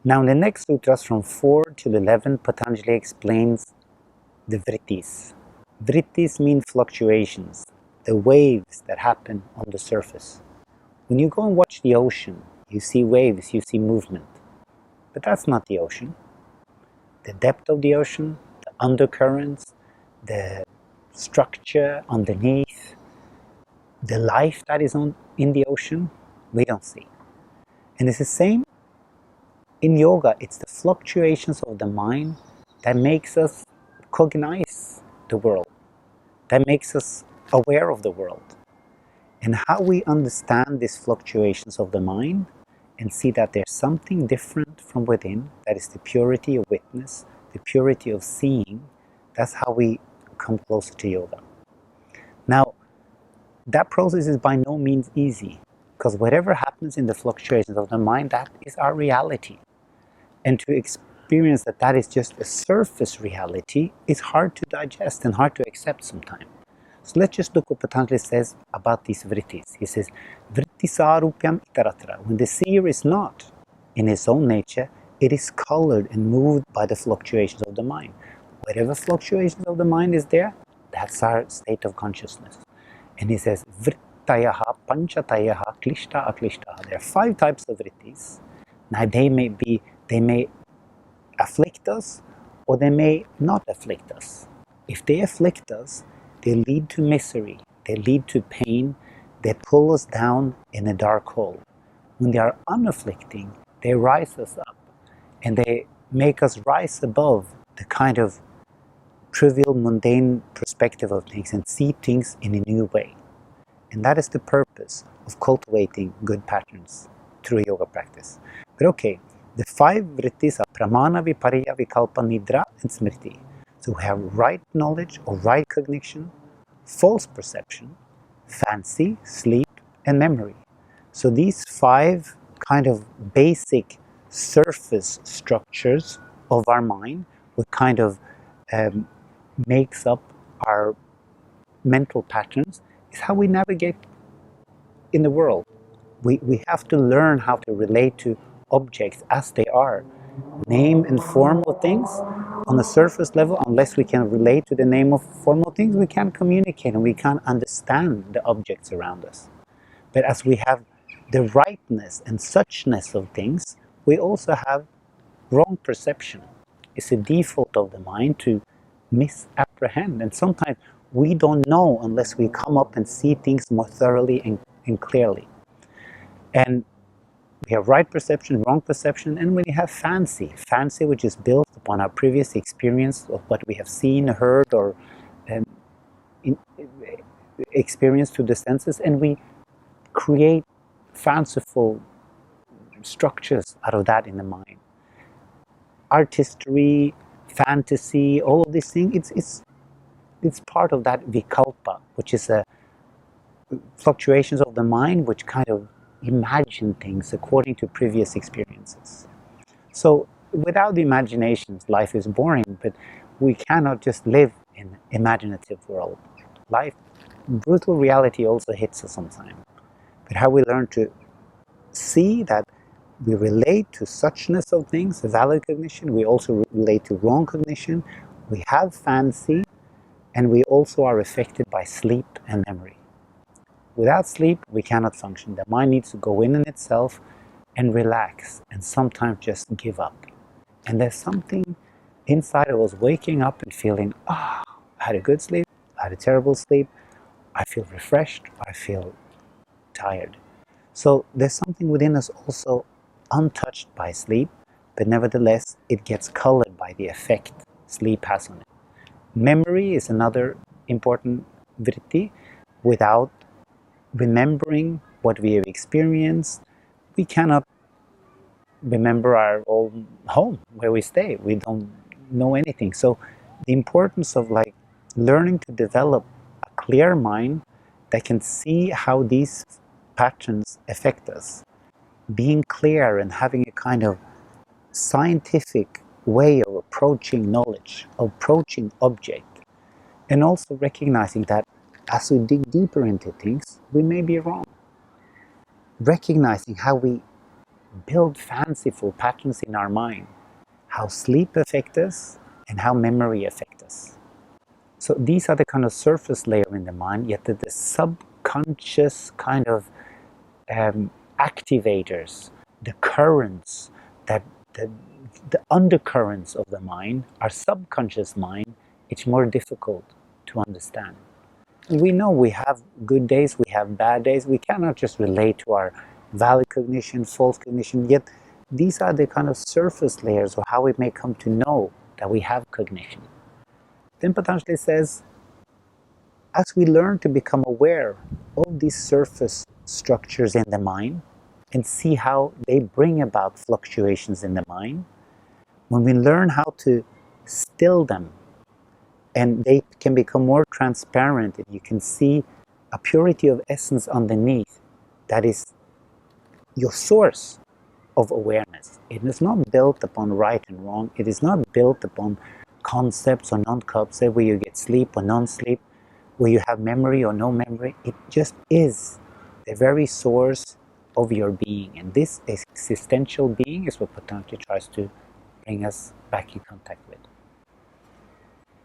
Now in the next sutras from 4 to 11, Patanjali explains the Vrttis. Vrttis mean fluctuations, the waves that happen on the surface. When you go and watch the ocean, you see waves, you see movement. But that's not the ocean. The depth of the ocean, the undercurrents, the structure underneath, the life that is in the ocean, we don't see. And it's the same in yoga. It's the fluctuations of the mind that makes us cognize the world, that makes us aware of the world. And how we understand these fluctuations of the mind and see that there's something different from within, that is the purity of witness, the purity of seeing, that's how we come closer to yoga. Now, that process is by no means easy, because whatever happens in the fluctuations of the mind, that is our reality. And to experience that that is just a surface reality is hard to digest and hard to accept sometimes. So let's just look what Patanjali says about these Vrttis. He says, Vrittisarupyam itaratra. When the seer is not in his own nature, it is colored and moved by the fluctuations of the mind. Whatever fluctuations of the mind is there, that's our state of consciousness. And he says, Vrittayaha, Panchatayaha, Klishta, Aklishta. There are 5 types of Vrittis. Now they may afflict us, or they may not afflict us. If they afflict us, they lead to misery, they lead to pain, they pull us down in a dark hole. When they are unafflicting, they rise us up, and they make us rise above the kind of trivial, mundane perspective of things and see things in a new way. And that is the purpose of cultivating good patterns through yoga practice. But okay, the 5 Vrittis are Pramana, Viparya, Vikalpa, Nidra, and Smriti. So we have right knowledge or right cognition, false perception, fancy, sleep, and memory. So these 5 kind of basic surface structures of our mind, what kind of makes up our mental patterns, is how we navigate in the world. We have to learn how to relate to objects as they are. Name and form of things on the surface level, unless we can relate to the name of form of things, we can't communicate and we can't understand the objects around us. But as we have the rightness and suchness of things, we also have wrong perception. It's a default of the mind to misapprehend, and sometimes we don't know unless we come up and see things more thoroughly and clearly. And we have right perception, wrong perception, and we have fancy, which is built upon our previous experience of what we have seen, heard, or experienced through the senses, and we create fanciful structures out of that in the mind. Artistry, fantasy, all of these things, it's part of that vikalpa, which is a fluctuations of the mind, which kind of imagine things according to previous experiences. So without the imaginations, life is boring, but we cannot just live in an imaginative world. Life, brutal reality also hits us sometimes. But how we learn to see that we relate to suchness of things, valid cognition, we also relate to wrong cognition, we have fancy, and we also are affected by sleep and memory. Without sleep, we cannot function. The mind needs to go in itself and relax, and sometimes just give up. And there's something inside of us waking up and feeling, I had a good sleep, I had a terrible sleep, I feel refreshed, I feel tired. So there's something within us also untouched by sleep, but nevertheless, it gets colored by the effect sleep has on it. Memory is another important vritti. Without remembering what we have experienced, we cannot remember our own home where we stay. We don't know anything. So the importance of learning to develop a clear mind that can see how these patterns affect us, being clear and having a kind of scientific way of approaching knowledge, approaching object, and also recognizing that as we dig deeper into things, we may be wrong. Recognizing how we build fanciful patterns in our mind, how sleep affects us and how memory affects us. So these are the kind of surface layer in the mind, yet the subconscious kind of activators, the currents, that the undercurrents of the mind, our subconscious mind, it's more difficult to understand. We know we have good days, we have bad days. We cannot just relate to our valid cognition, false cognition, yet these are the kind of surface layers of how we may come to know that we have cognition. Then Patanjali says, as we learn to become aware of these surface structures in the mind and see how they bring about fluctuations in the mind, when we learn how to still them and they can become more transparent and you can see a purity of essence underneath, that is your source of awareness. It is not built upon right and wrong. It is not built upon concepts or non-concepts where you get sleep or non-sleep, where you have memory or no memory. It just is the very source of your being. And this existential being is what Patanjali tries to bring us back in contact with.